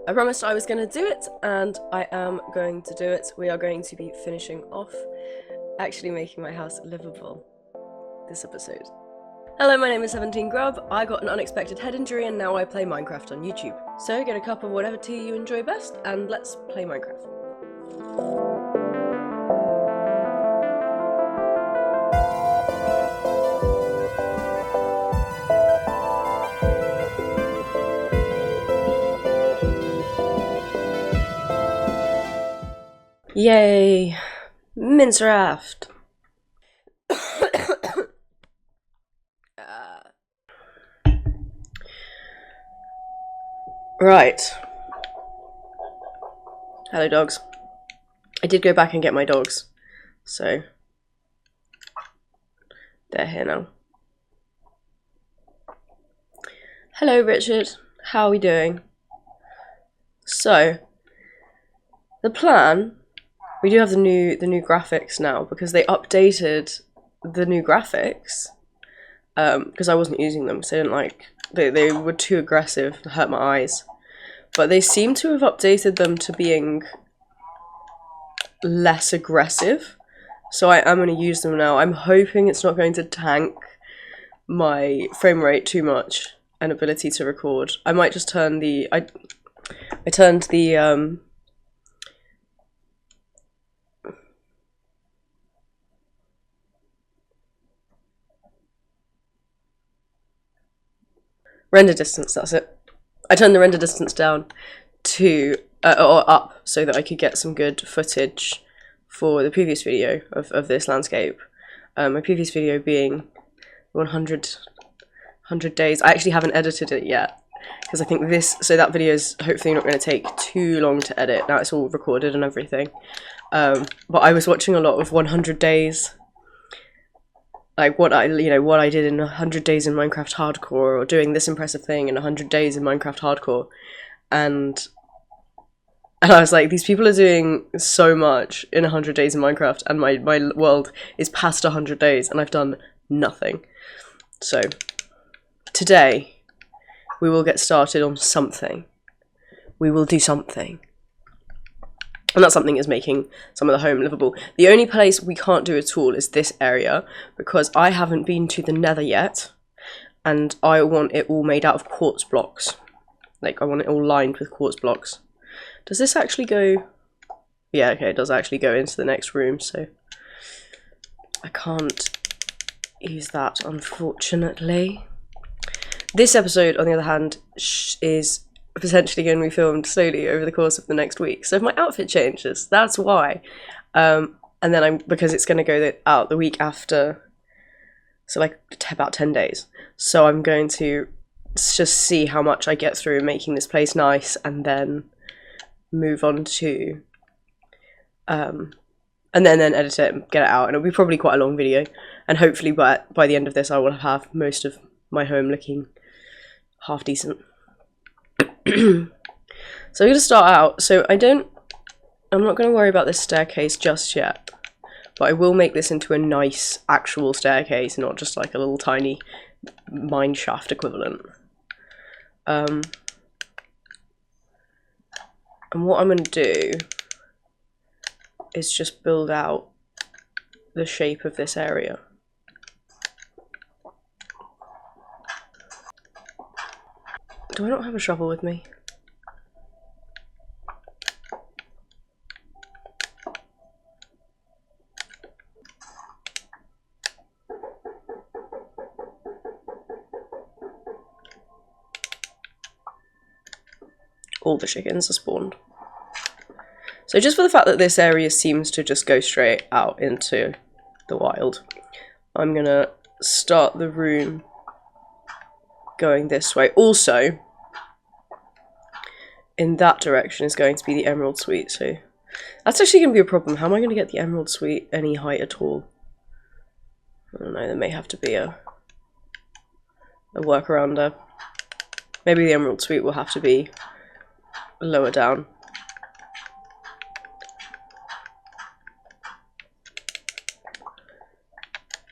I promised I was going to do it, and I am going to do it. We are going to be finishing off actually making my house livable this episode. Hello, my name is 17 Grub. I got an unexpected head injury and now I play Minecraft on YouTube. So get a cup of whatever tea you enjoy best and let's play Minecraft. Yay! Minecraft! Right. Hello, dogs. I did go back and get my dogs, so they're here now. Hello, Richard. How are we doing? So, the plan, we do have the new graphics now because they updated the new graphics because I wasn't using them, so I didn't like. They were too aggressive to hurt my eyes. But they seem to have updated them to being less aggressive. So I am going to use them now. I'm hoping it's not going to tank my frame rate too much and ability to record. I might just turn the... I turned the... render distance, that's it. I turned the render distance down to, or up, so that I could get some good footage for the previous video of this landscape. My previous video being 100 days. I actually haven't edited it yet, because I think so that video is hopefully not going to take too long to edit. Now it's all recorded and everything. But I was watching a lot of 100 days, like what I did in 100 days in Minecraft Hardcore, or doing this impressive thing in 100 days in Minecraft Hardcore, and I was like, these people are doing so much in 100 days in Minecraft, and my world is past 100 days, and I've done nothing. So today we will get started on something. We will do something. And that something is making some of the home livable. The only place we can't do at all is this area, because I haven't been to the Nether yet, and I want it all made out of quartz blocks. Like, I want it all lined with quartz blocks. Does this actually go... Yeah, okay, it does actually go into the next room, so I can't use that, unfortunately. This episode, on the other hand, is potentially going to be filmed slowly over the course of the next week. So if my outfit changes, that's why. And then because it's going to go out the week after, so like about 10 days. So I'm going to just see how much I get through making this place nice, and then move on to, and then edit it and get it out. And it'll be probably quite a long video. And hopefully by the end of this, I will have most of my home looking half decent. So I'm going to start out. So I'm not going to worry about this staircase just yet, but I will make this into a nice actual staircase, not just like a little tiny mine shaft equivalent. And what I'm going to do is just build out the shape of this area. Do I not have a shovel with me? All the chickens are spawned. So just for the fact that this area seems to just go straight out into the wild, I'm gonna start the room going this way. Also, in that direction is going to be the Emerald Suite, so that's actually going to be a problem. How am I going to get the Emerald Suite any height at all? I don't know, there may have to be a workaround there. Maybe the Emerald Suite will have to be lower down.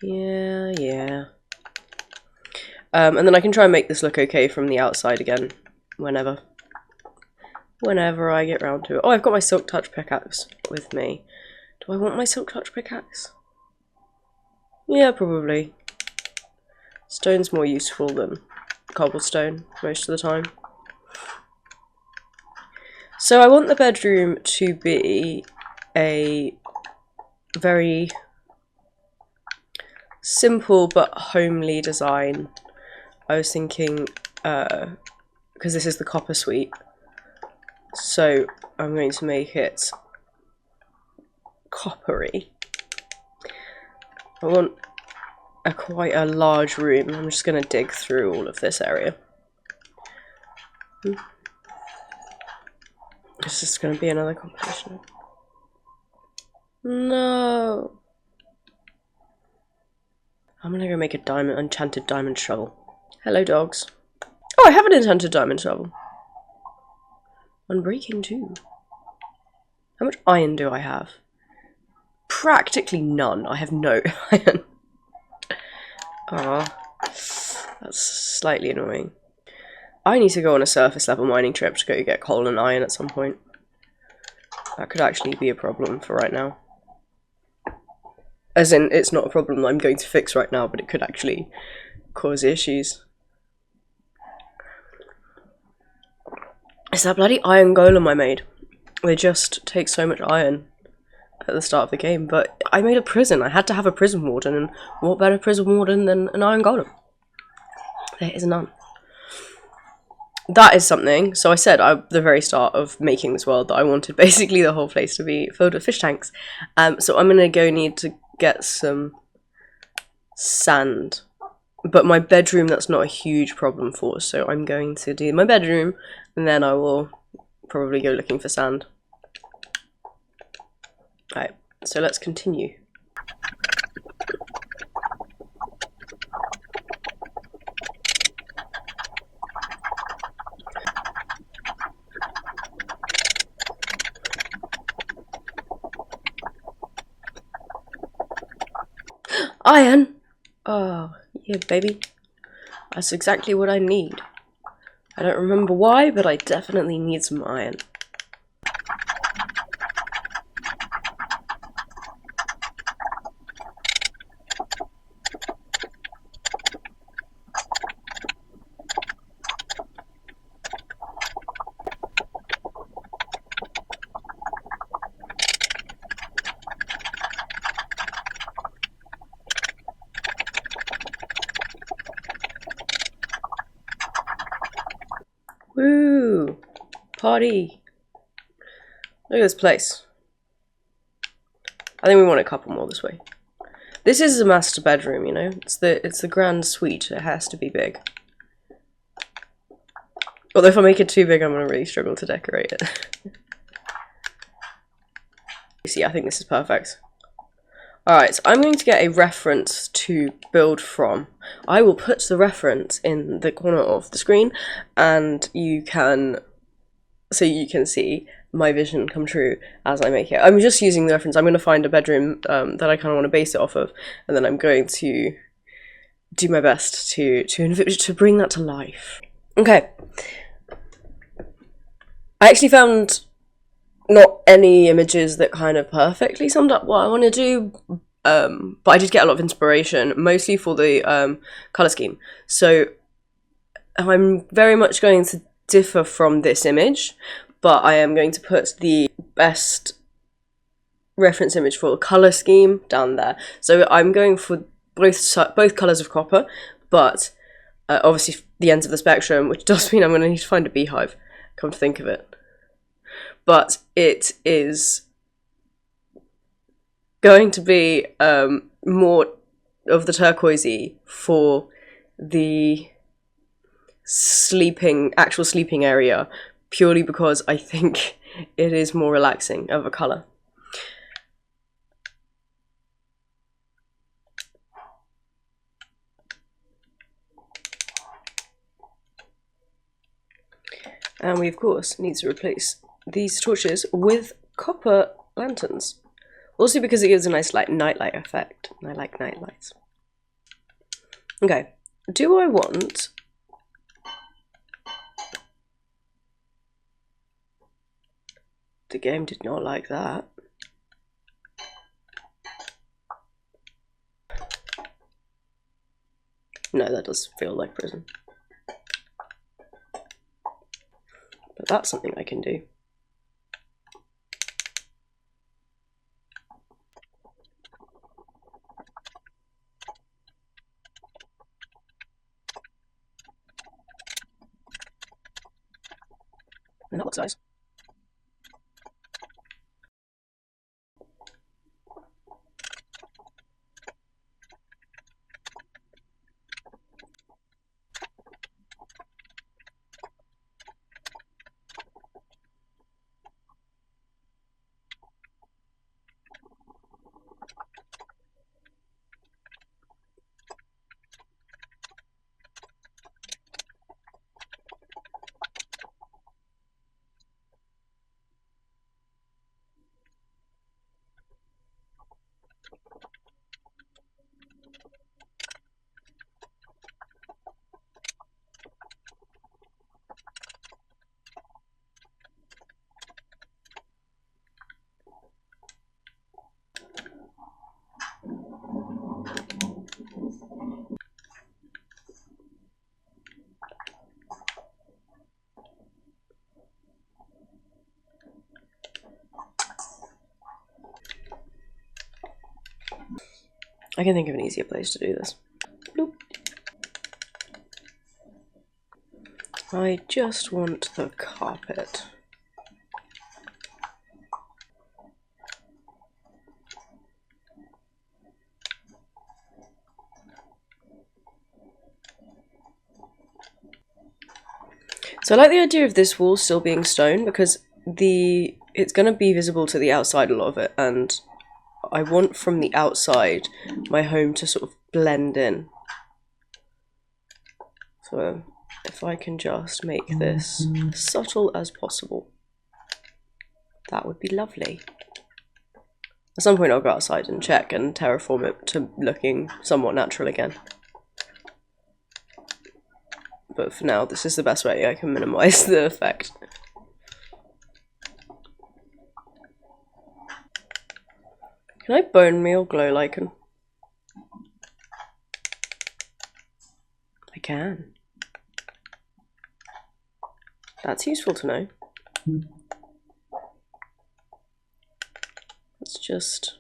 Yeah. And then I can try and make this look okay from the outside again, whenever. whenever I get round to it. Oh, I've got my Silk Touch pickaxe with me. Do I want my Silk Touch pickaxe? Yeah, probably. Stone's more useful than cobblestone most of the time. So I want the bedroom to be a very simple but homely design. I was thinking, because this is the copper suite, so I'm going to make it coppery. I want quite a large room. I'm just going to dig through all of this area. This is going to be another competition. No. I'm going to go make a enchanted diamond shovel. Hello, dogs. Oh, I have an enchanted diamond shovel. Unbreaking too. How much iron do I have? Practically none. I have no iron. Ah, that's slightly annoying. I need to go on a surface level mining trip to go get coal and iron at some point. That could actually be a problem for right now. As in, it's not a problem that I'm going to fix right now, but it could actually cause issues. It's that bloody iron golem I made. They just take so much iron at the start of the game, but I made a prison. I had to have a prison warden, and what better prison warden than an iron golem? There is none. That is something. So I said at the very start of making this world that I wanted basically the whole place to be filled with fish tanks. So I'm gonna go need to get some sand. But my bedroom, that's not a huge problem for, so I'm going to do my bedroom, and then I will probably go looking for sand. Alright, so let's continue. Iron! Oh, yeah, baby. That's exactly what I need. I don't remember why, but I definitely need some iron. Woo! Party! Look at this place. I think we want a couple more this way. This is a master bedroom, you know? It's the grand suite. It has to be big. Although if I make it too big, I'm gonna really struggle to decorate it. See, I think this is perfect. Alright, so I'm going to get a reference to build from. I will put the reference in the corner of the screen, and you can see my vision come true as I make it. I'm just using the reference. I'm going to find a bedroom that I kind of want to base it off of, and then I'm going to do my best to bring that to life. Okay. I actually found not any images that kind of perfectly summed up what I want to do, but I did get a lot of inspiration, mostly for the colour scheme. So I'm very much going to differ from this image, but I am going to put the best reference image for the colour scheme down there. So I'm going for both colours of copper, but obviously the ends of the spectrum, which does mean I'm going to need to find a beehive, come to think of it. But it is going to be more of the turquoisey for the actual sleeping area, purely because I think it is more relaxing of a colour. And we of course need to replace these torches with copper lanterns. Also because it gives a nice nightlight effect. I like night lights. Okay, do I want The game did not like that. No, that does feel like prison. But that's something I can do. And that looks nice. I can think of an easier place to do this. Bloop. I just want the carpet. So I like the idea of this wall still being stone because it's going to be visible to the outside, a lot of it, and I want from the outside my home to sort of blend in. So if I can just make this as subtle as possible, that would be lovely. At some point I'll go outside and check and terraform it to looking somewhat natural again. But for now, this is the best way I can minimise the effect. Can I bone meal glow lichen? I can. That's useful to know. Let's just...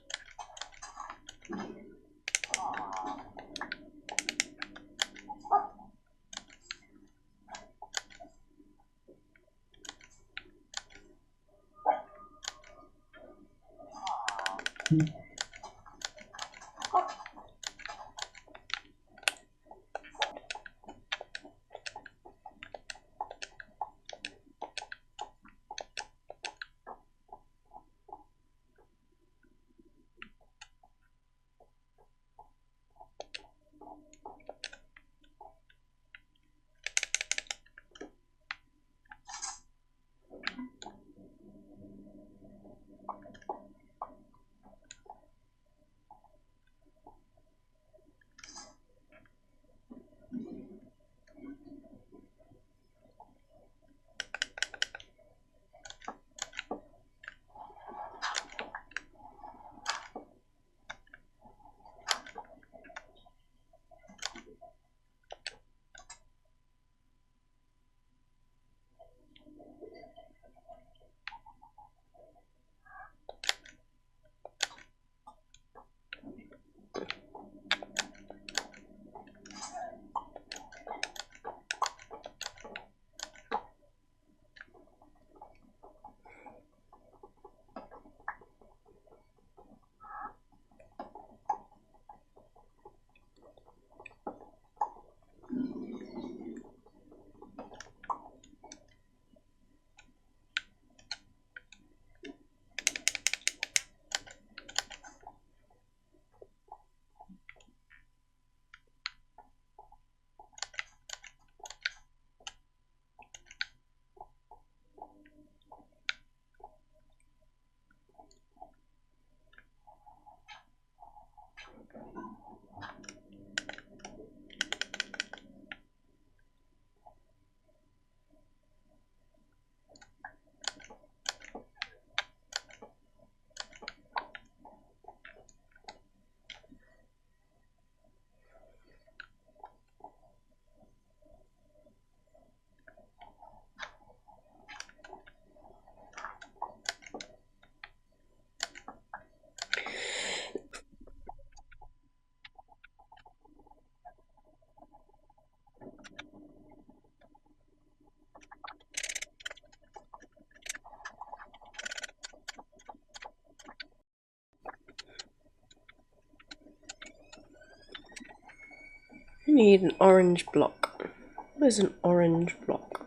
Need an orange block. What is an orange block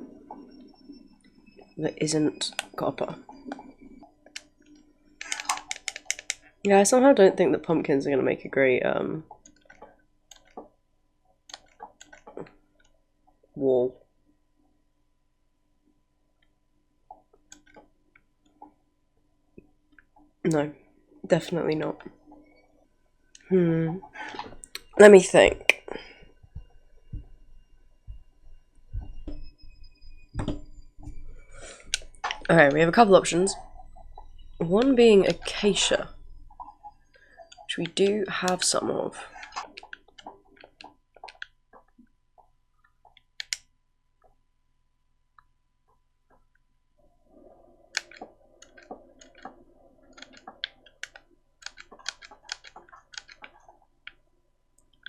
that isn't copper? Yeah, I somehow don't think that pumpkins are going to make a great wall. No, definitely not. Let me think. Okay, we have a couple options. One being acacia, which we do have some of.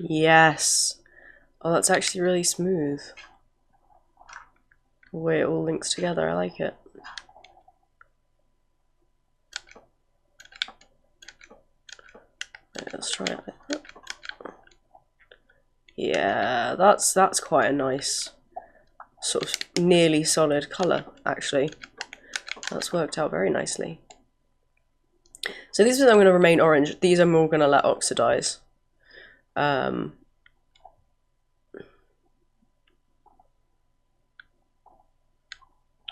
Yes. Oh, that's actually really smooth. The way it all links together, I like it. Right, let's try it like that. Yeah, that's quite a nice sort of nearly solid colour, actually. That's worked out very nicely. So these ones I'm going to remain orange. These I'm all going to let oxidize. I'm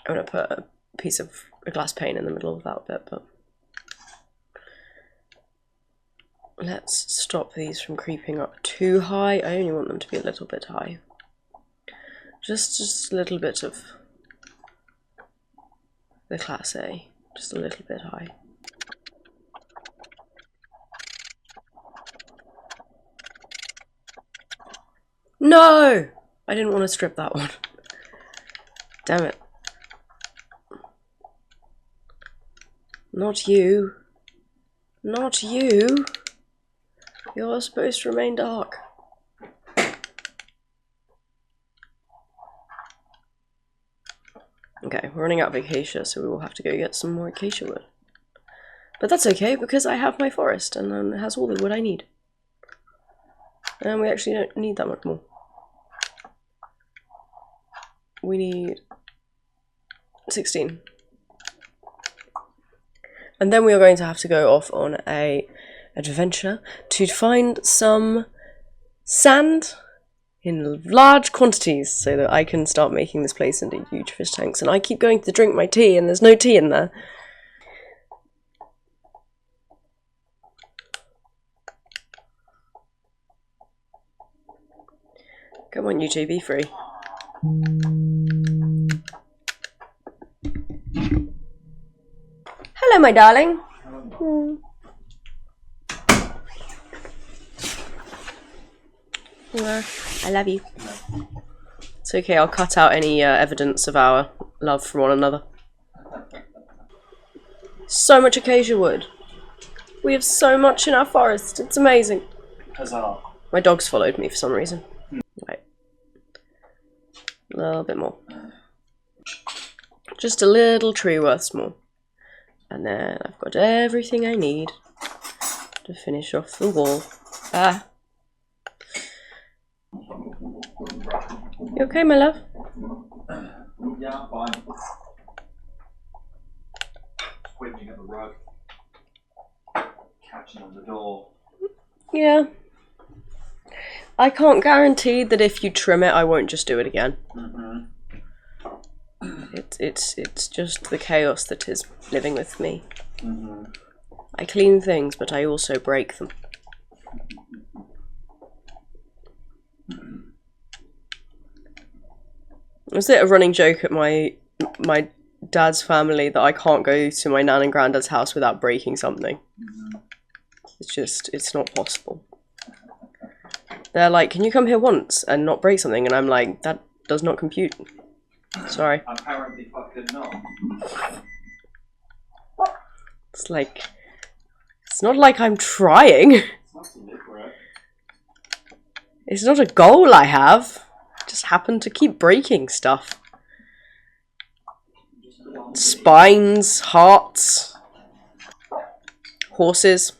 going to put a piece of a glass pane in the middle of that bit, but let's stop these from creeping up too high. I only want them to be a little bit high. Just a little bit of the class A, just a little bit high. No! I didn't want to strip that one. Damn it. Not you. Not you. You're supposed to remain dark. Okay, we're running out of acacia, so we will have to go get some more acacia wood. But that's okay, because I have my forest, and it has all the wood I need. And we actually don't need that much more. We need 16. And then we are going to have to go off on a adventure to find some sand in large quantities so that I can start making this place into huge fish tanks. And I keep going to drink my tea and there's no tea in there. Come on, you two, be free. Hello, my darling. I love you. It's okay, I'll cut out any evidence of our love for one another. So much acacia wood. We have so much in our forest. It's amazing. Huzzah. My dog's followed me for some reason. Right. A little bit more. Just a little tree worth more. And then I've got everything I need to finish off the wall. Ah. You okay, my love? Yeah, I'm fine. Squinting at the rug. Catching on the door. Yeah. I can't guarantee that if you trim it, I won't just do it again. It's just the chaos that is living with me. I clean things, but I also break them. Was it a running joke at my dad's family that I can't go to my nan and granddad's house without breaking something? It's not possible. They're like, can you come here once and not break something? And I'm like, that does not compute. Sorry. Apparently fucking not. It's like, it's not like I'm trying. It's not deliberate. It's not a goal I have. I just happen to keep breaking stuff. Spines, hearts, horses.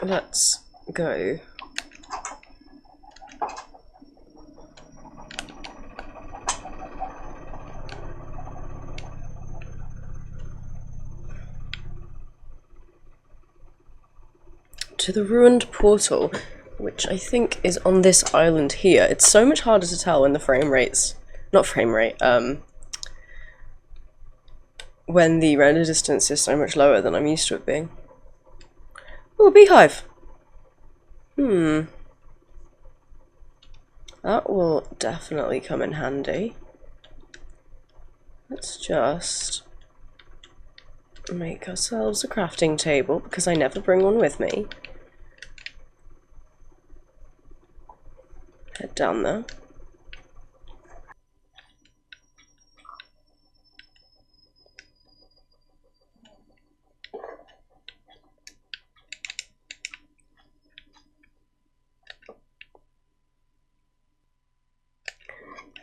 let's go. To the ruined portal, which I think is on this island here. It's so much harder to tell when the frame rates, not frame rate, when the render distance is so much lower than I'm used to it being. Oh, a beehive! That will definitely come in handy. Let's just make ourselves a crafting table, because I never bring one with me. Head down there.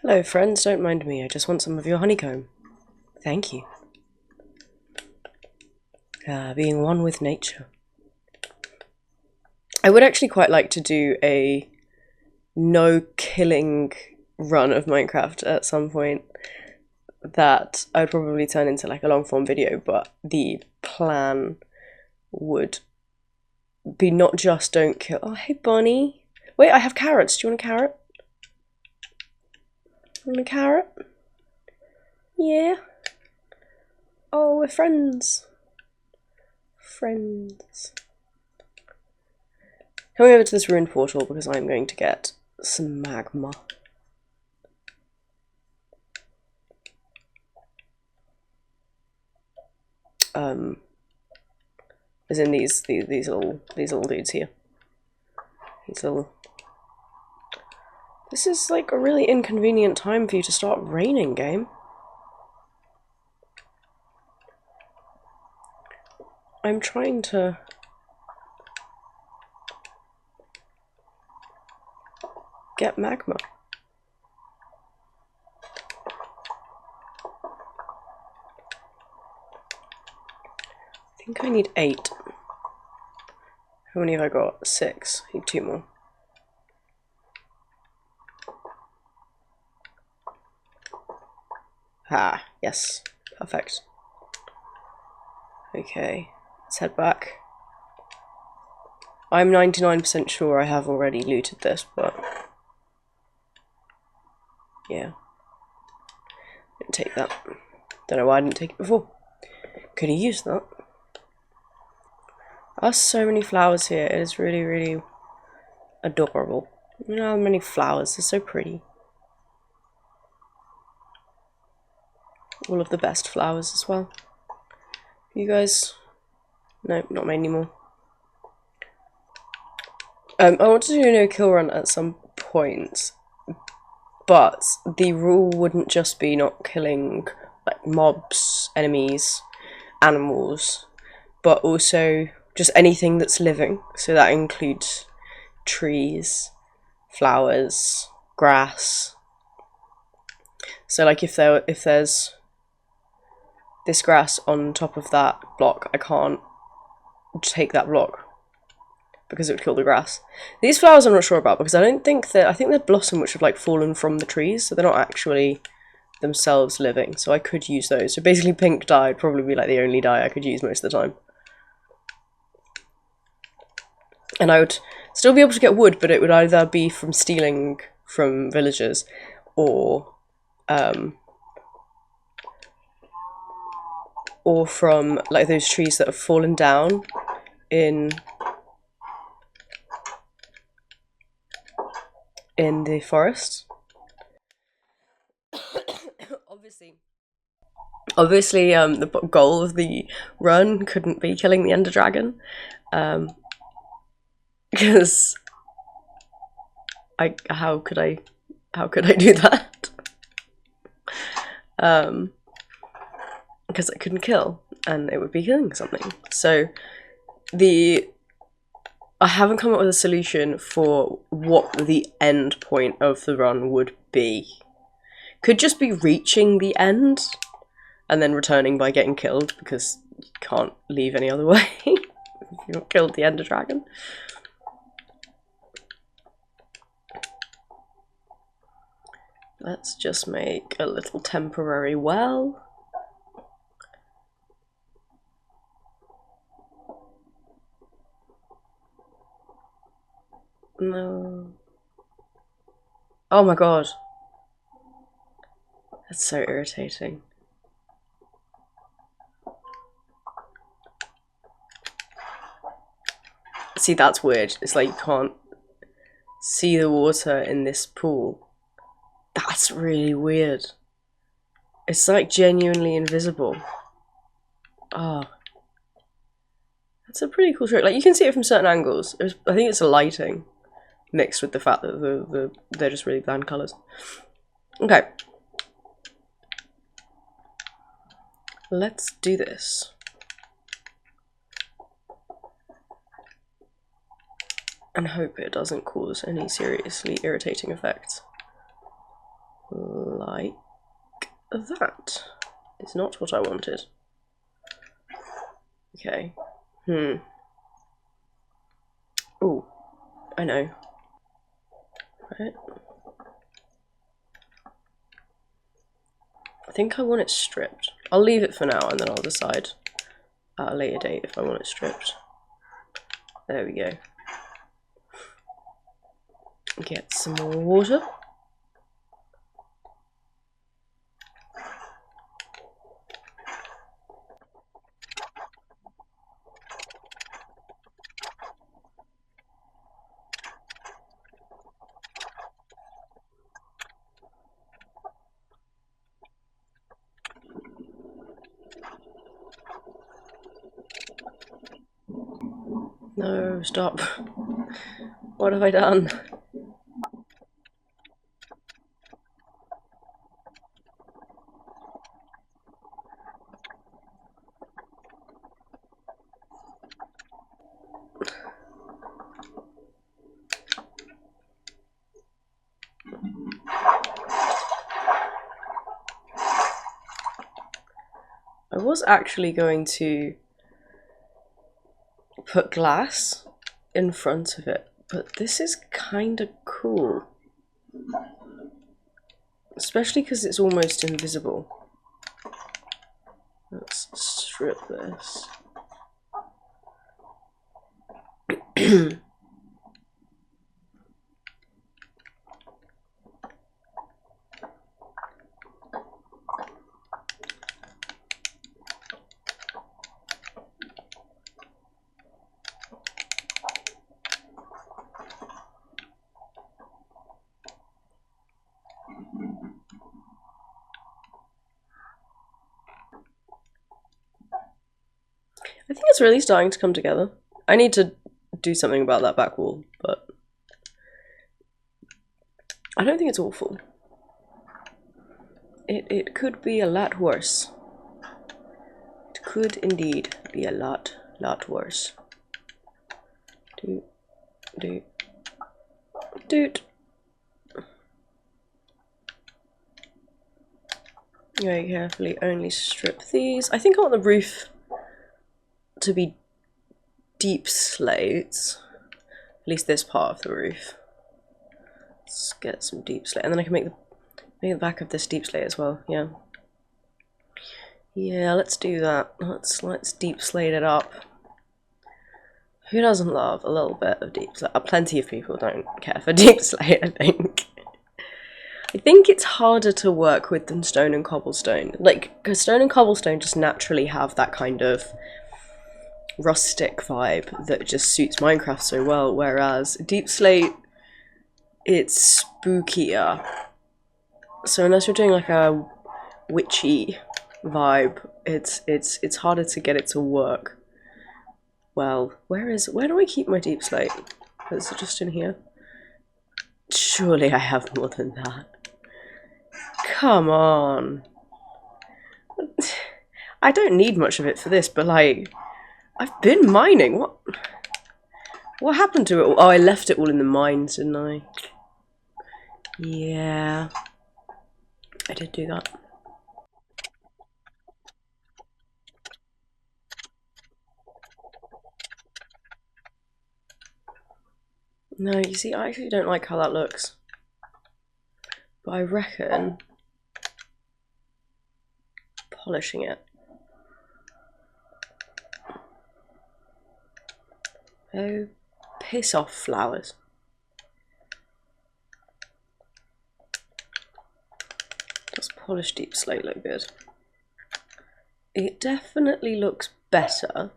Hello friends, don't mind me, I just want some of your honeycomb. Thank you. Being one with nature. I would actually quite like to do a no killing run of Minecraft at some point that I'd probably turn into like a long form video, but the plan would be not just don't kill. Oh, hey Bonnie. Wait, I have carrots. Do you want a carrot? Want a carrot? Yeah. Oh, we're friends. Friends. Coming over to this ruined portal because I'm going to get some magma. As in these little dudes here. These little. This is like a really inconvenient time for you to start raining, game. I'm trying to get magma. I think I need 8. How many have I got? 6. I need 2 more. Ah, yes. Perfect. Okay, let's head back. I'm 99% sure I have already looted this, but yeah. Didn't take that. Don't know why I didn't take it before. Could have used that. There are so many flowers here. It is really, really adorable. You know how many flowers? They're so pretty. All of the best flowers as well. You guys? No, not many anymore. I want to do a no-kill run at some point, but the rule wouldn't just be not killing like mobs, enemies, animals, but also just anything that's living. So that includes trees, flowers, grass. So like if there's this grass on top of that block, I can't take that block because it would kill the grass. These flowers I'm not sure about because I think they're blossom which have like fallen from the trees, so they're not actually themselves living. So I could use those. So basically pink dye would probably be like the only dye I could use most of the time. And I would still be able to get wood, but it would either be from stealing from villagers or from like those trees that have fallen down in the forest. Obviously, the goal of the run couldn't be killing the Ender Dragon, because how could I do that? Because I couldn't kill, and it would be killing something. So I haven't come up with a solution for what the end point of the run would be. Could just be reaching the end and then returning by getting killed, because you can't leave any other way. Killed the Ender Dragon. Let's just make a little temporary well. No. Oh my god. That's so irritating. See, that's weird. It's like you can't see the water in this pool. That's really weird. It's like genuinely invisible. Oh. That's a pretty cool trick. Like, you can see it from certain angles. I think it's a lighting mixed with the fact that they're just really bland colours. Okay. Let's do this. And hope it doesn't cause any seriously irritating effects. Like that. It's not what I wanted. Okay. Ooh, I know. Right. I think I want it stripped. I'll leave it for now and then I'll decide at a later date if I want it stripped. There we go. Get some more water. No, stop. What have I done? I was actually going to put glass in front of it, but this is kind of cool. Especially because it's almost invisible. Let's strip this. I think it's really starting to come together. I need to do something about that back wall, but I don't think it's awful. It could be a lot worse. It could indeed be a lot worse. Doot. Very carefully only strip these. I think I want the roof to be deep slates. At least this part of the roof. Let's get some deep slate, and then I can make the back of this deep slate as well. Yeah. Yeah, let's do that. Let's deep slate it up. Who doesn't love a little bit of deep slate? Plenty of people don't care for deep slate, I think. I think it's harder to work with than stone and cobblestone. Like, because stone and cobblestone just naturally have that kind of rustic vibe that just suits Minecraft so well, whereas deep slate, it's spookier. So unless you're doing like a witchy vibe, it's harder to get it to work. Well, where do I keep my deep slate? Is it just in here? Surely I have more than that. Come on. I don't need much of it for this, but like, I've been mining. What happened to it all? Oh, I left it all in the mines, didn't I? Yeah. I did do that. No, you see, I actually don't like how that looks. But I reckon polishing it. Oh, piss off, flowers. Does polish deep slate look good? It definitely looks better.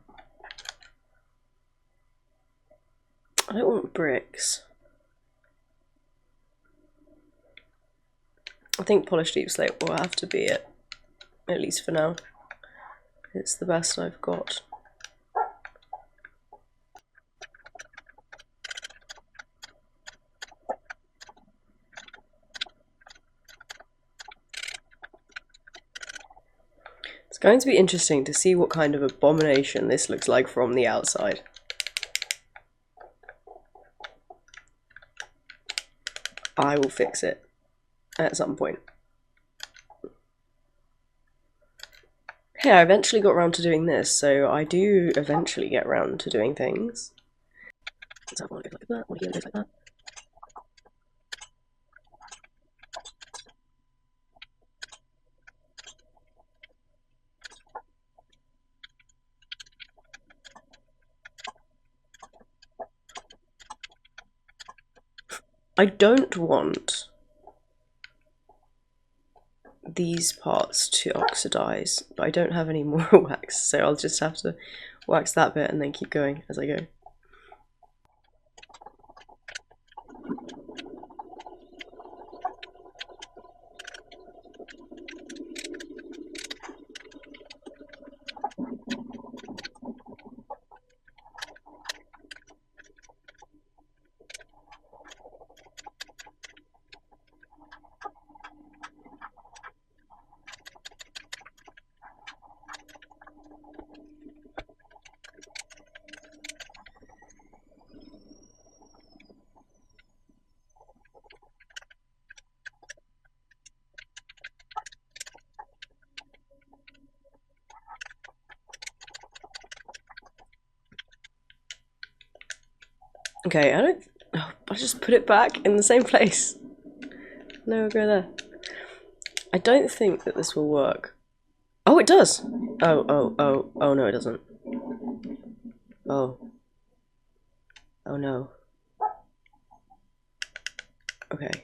I don't want bricks. I think polished deep slate will have to be it, at least for now. It's the best I've got. It's going to be interesting to see what kind of abomination this looks like from the outside. I will fix it at some point. Hey, I eventually got around to doing this, so I do eventually get around to doing things. Let's have one that goes like that, one here that goes like that. I don't want these parts to oxidize, but I don't have any more wax, so I'll just have to wax that bit and then keep going as I go. Okay, I just put it back in the same place. No, we'll go there. I don't think that this will work. Oh, it does! Oh no, it doesn't. Oh. Oh no. Okay.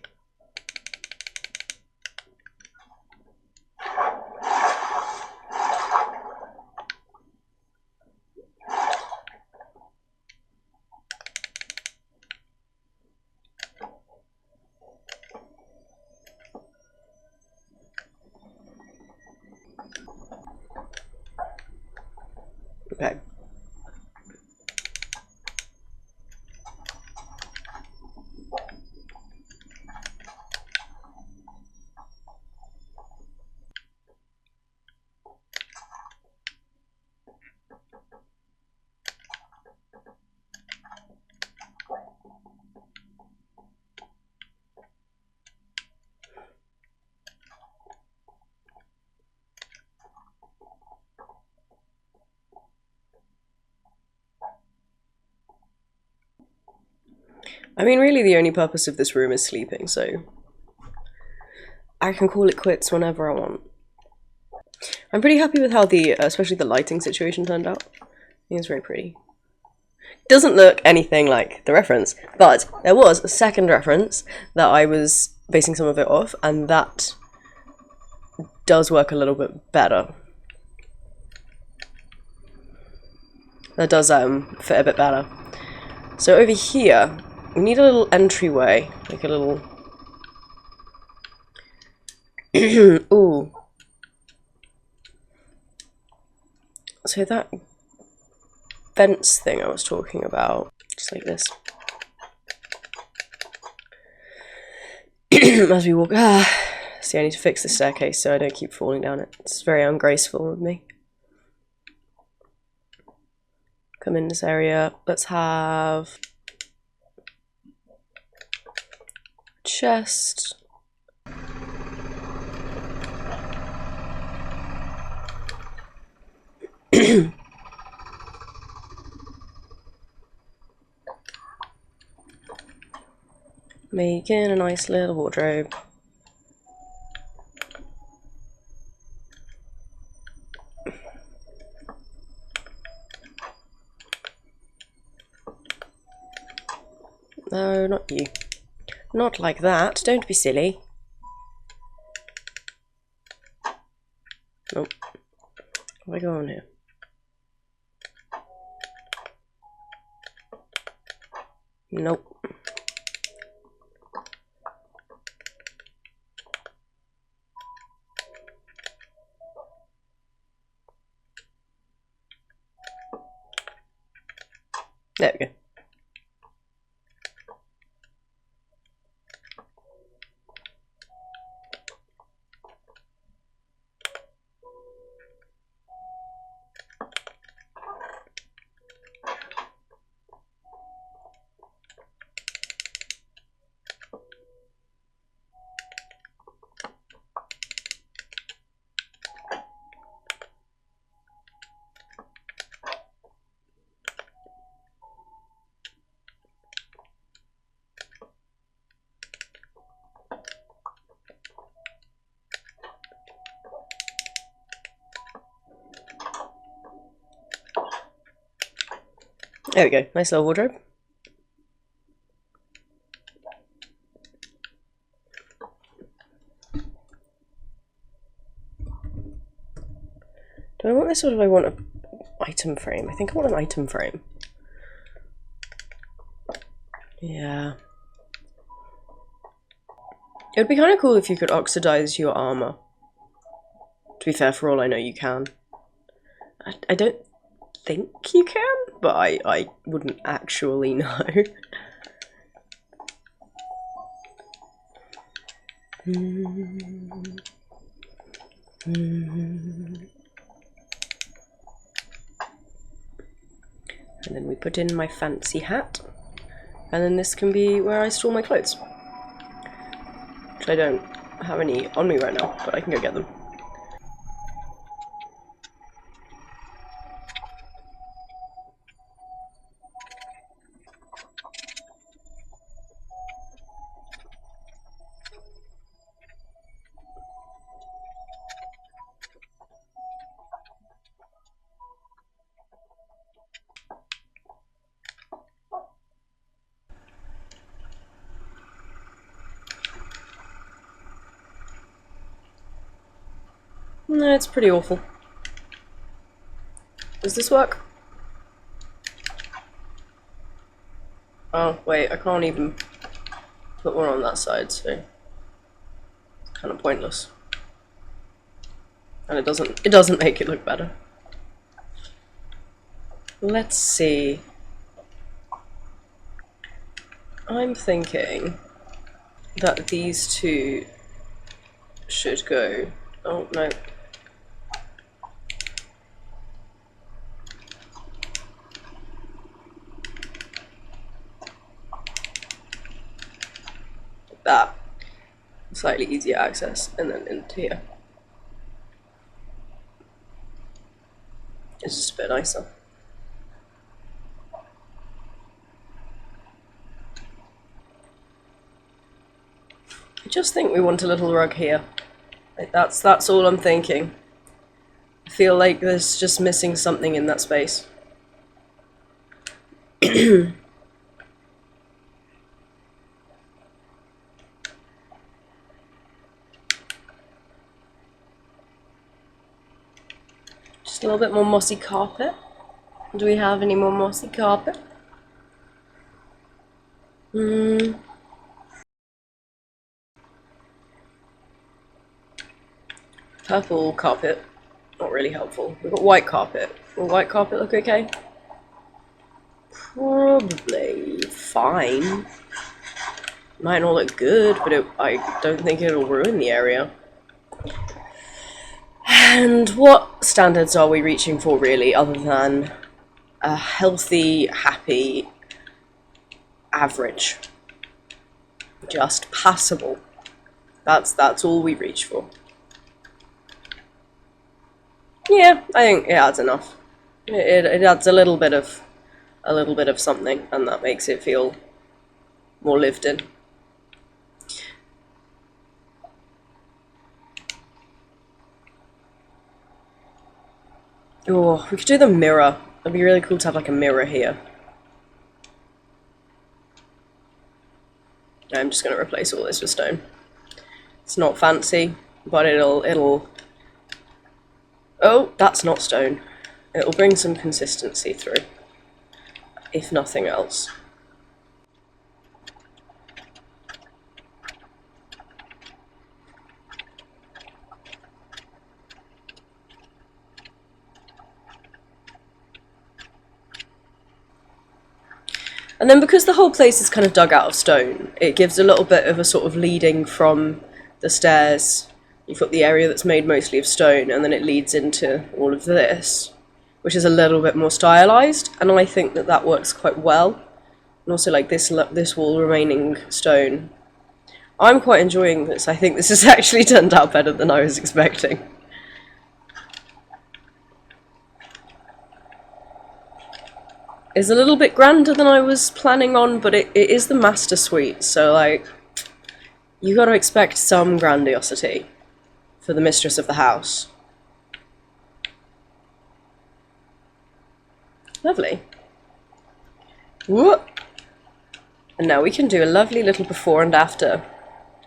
Okay. I mean, really the only purpose of this room is sleeping, so I can call it quits whenever I want. I'm pretty happy with how the, especially the lighting situation turned out. I think it's very pretty. Doesn't look anything like the reference, but there was a second reference that I was basing some of it off, and that does work a little bit better. That does fit a bit better. So over here, we need a little entryway, like a little... Ooh. So that fence thing I was talking about, just like this. As we walk... See, I need to fix the staircase so I don't keep falling down it. It's very ungraceful of me. Come in this area. Let's have... chest. Making a nice little wardrobe. No, not you. Not like that. Don't be silly. Nope. What do I go on here? Nope. There we go. There we go. Nice little wardrobe. Do I want this or do I want an item frame? I think I want an item frame. Yeah. It would be kind of cool if you could oxidize your armor. To be fair, for all I know, you can. I don't think you can, but I wouldn't actually know. And then we put in my fancy hat. And then this can be where I store my clothes. Which I don't have any on me right now, but I can go get them. No, it's pretty awful. Does this work? Oh, wait, I can't even put one on that side, so it's kind of pointless. And it doesn't make it look better. Let's see. I'm thinking that these two should go. Oh, no. That. Slightly easier access, and then into here. It's just a bit nicer. I just think we want a little rug here. Like that's all I'm thinking. I feel like there's just missing something in that space. Just a little bit more mossy carpet. Do we have any more mossy carpet? Purple carpet, not really helpful. We've got white carpet. Will white carpet look okay? Probably fine. Might not look good, but I don't think it'll ruin the area. And what standards are we reaching for, really, other than a healthy, happy average? Just passable. That's all we reach for. Yeah, I think it adds enough. It adds a little bit of something, and that makes it feel more lived in. Oh, we could do the mirror. It'd be really cool to have like a mirror here. I'm just going to replace all this with stone. It's not fancy, but it'll... Oh, that's not stone. It'll bring some consistency through, if nothing else. And then because the whole place is kind of dug out of stone, it gives a little bit of a sort of leading from the stairs. You've got the area that's made mostly of stone, and then it leads into all of this, which is a little bit more stylized, and I think that that works quite well. And also like this wall remaining stone. I'm quite enjoying this. I think this has actually turned out better than I was expecting. It's a little bit grander than I was planning on, but it is the master suite, so like, you gotta expect some grandiosity for the mistress of the house. Lovely. Whoop! And now we can do a lovely little before and after.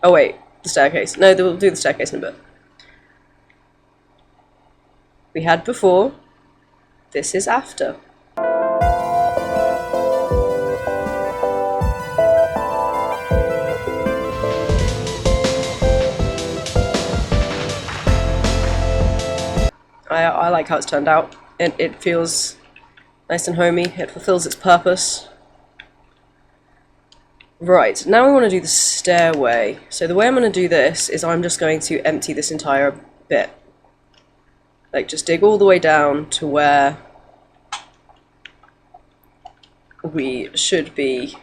Oh wait, the staircase. No, we'll do the staircase in a bit. We had before. This is after. I like how it's turned out. It feels nice and homey. It fulfills its purpose. Right, now we want to do the stairway. So the way I'm going to do this is I'm just going to empty this entire bit. Like, just dig all the way down to where we should be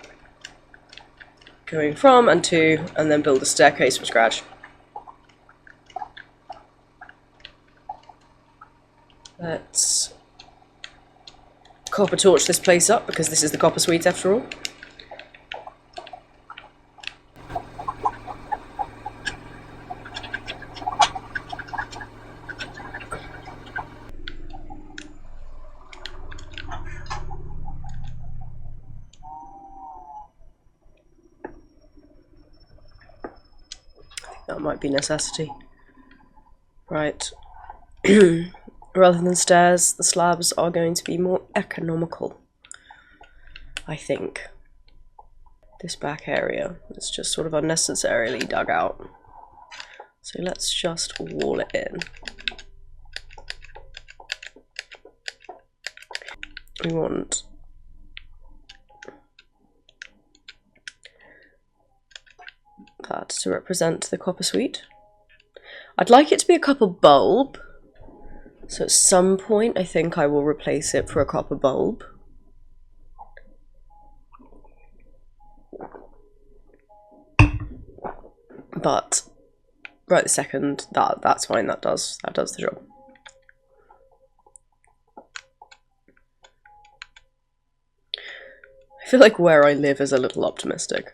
going from and to, and then build a staircase from scratch. Let's copper torch this place up, because this is the copper suite after all. That might be necessity. Right. Rather than stairs, the slabs are going to be more economical, I think. This back area is just sort of unnecessarily dug out. So let's just wall it in. We want that to represent the copper suite. I'd like it to be a copper bulb. So at some point, I think I will replace it for a copper bulb. But right this second, that's fine. That does the job. I feel like where I live is a little optimistic.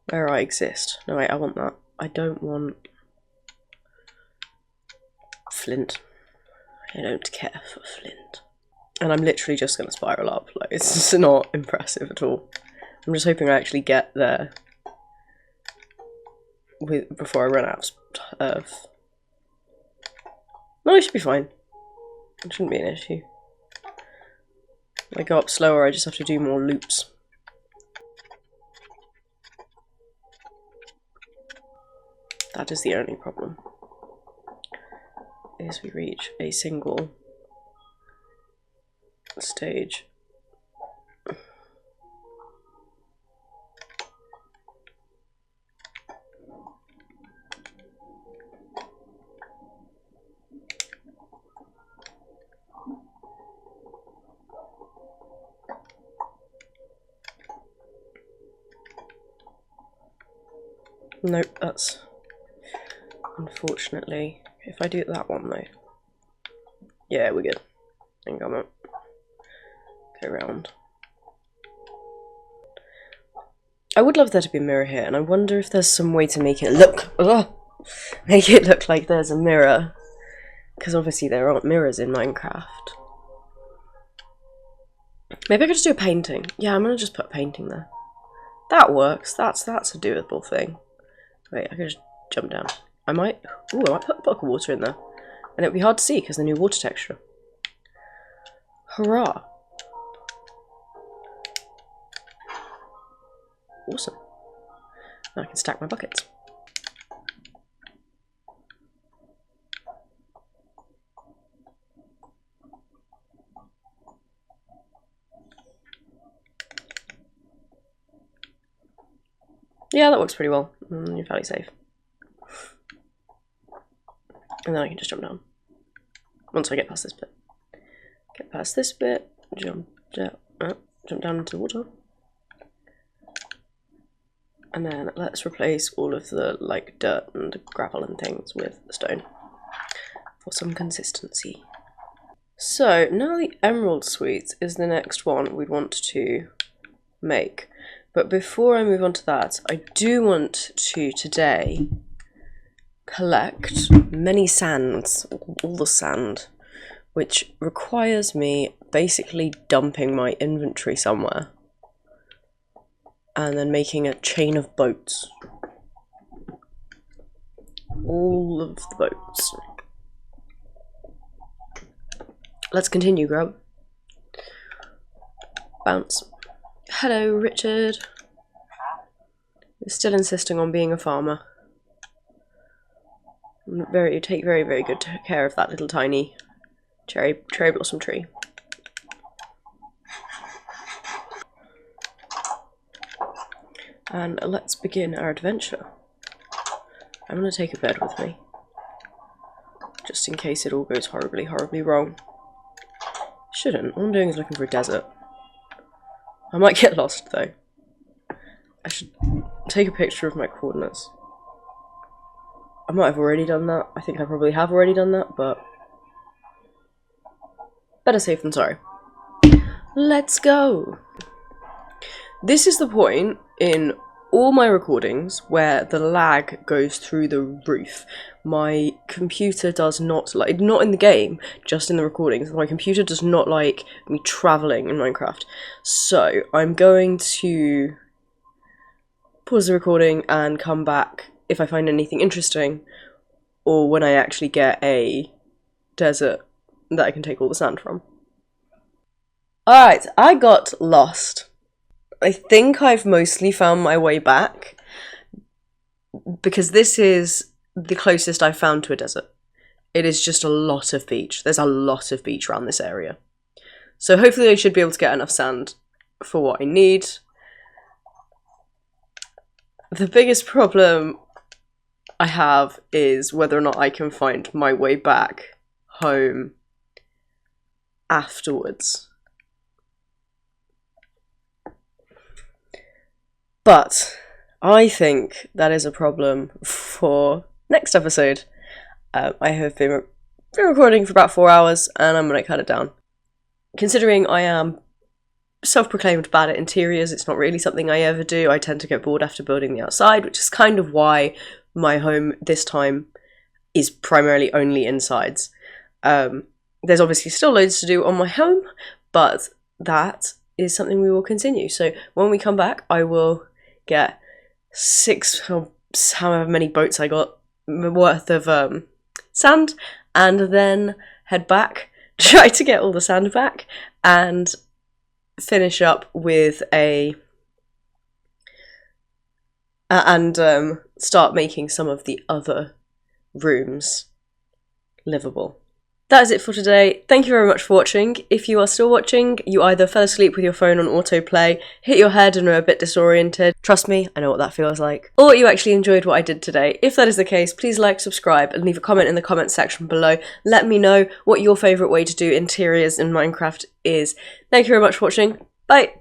Where I exist. No, wait, I want that. I don't want flint. I don't care for flint. And I'm literally just going to spiral up. Like, it's just not impressive at all. I'm just hoping I actually get there before I run out of... No, I should be fine. It shouldn't be an issue. If I go up slower, I just have to do more loops. That is the only problem. Is we reach a single stage. Nope, that's unfortunately. If I do that one though. Yeah, we're good. I think I'm up. Go around. I would love there to be a mirror here, and I wonder if there's some way to make it look make it look like there's a mirror Because obviously there aren't mirrors in Minecraft. Maybe I could just do a painting. Yeah, I'm gonna just put a painting there. That works. That's a doable thing. Wait, I could just jump down. I might put a block of water in there. And it'll be hard to see because the new water texture. Hurrah. Awesome. Now I can stack my buckets. Yeah, that works pretty well. You're fairly safe. And then I can just jump down. Once I get past this bit. Get past this bit, jump down into the water. And then let's replace all of the like dirt and gravel and things with stone for some consistency. So now the emerald suite is the next one we want to make. But before I move on to that, I do want to today collect many sands, all the sand, which requires me basically dumping my inventory somewhere and then making a chain of boats. All of the boats. Let's continue, Grub. Bounce. Hello, Richard. You're still insisting on being a farmer. You take very, very good care of that little tiny cherry blossom tree. And let's begin our adventure. I'm going to take a bed with me, just in case it all goes horribly, horribly wrong. Shouldn't. All I'm doing is looking for a desert. I might get lost though. I should take a picture of my coordinates. I might have already done that. I think I probably have already done that, but better safe than sorry. Let's go! This is the point in all my recordings where the lag goes through the roof. My computer does not like, not in the game, just in the recordings, my computer does not like me travelling in Minecraft. So I'm going to pause the recording and come back if I find anything interesting, or when I actually get a desert that I can take all the sand from. Alright, I got lost. I think I've mostly found my way back, because this is the closest I've found to a desert. It is just a lot of beach. There's a lot of beach around this area. So hopefully I should be able to get enough sand for what I need. The biggest problem I have is whether or not I can find my way back home afterwards. But I think that is a problem for next episode. I have been recording for about 4 hours and I'm going to cut it down. Considering I am self-proclaimed bad at interiors, it's not really something I ever do. I tend to get bored after building the outside, which is kind of why my home this time is primarily only insides. There's obviously still loads to do on my home, but that is something we will continue. So when we come back, I will get however many boats I got worth of sand, and then head back, try to get all the sand back, and finish up with start making some of the other rooms livable. That is it for today. Thank you very much for watching. If you are still watching, you either fell asleep with your phone on autoplay, hit your head and are a bit disoriented. Trust me, I know what that feels like. Or you actually enjoyed what I did today. If that is the case, please like, subscribe, and leave a comment in the comment section below. Let me know what your favourite way to do interiors in Minecraft is. Thank you very much for watching. Bye!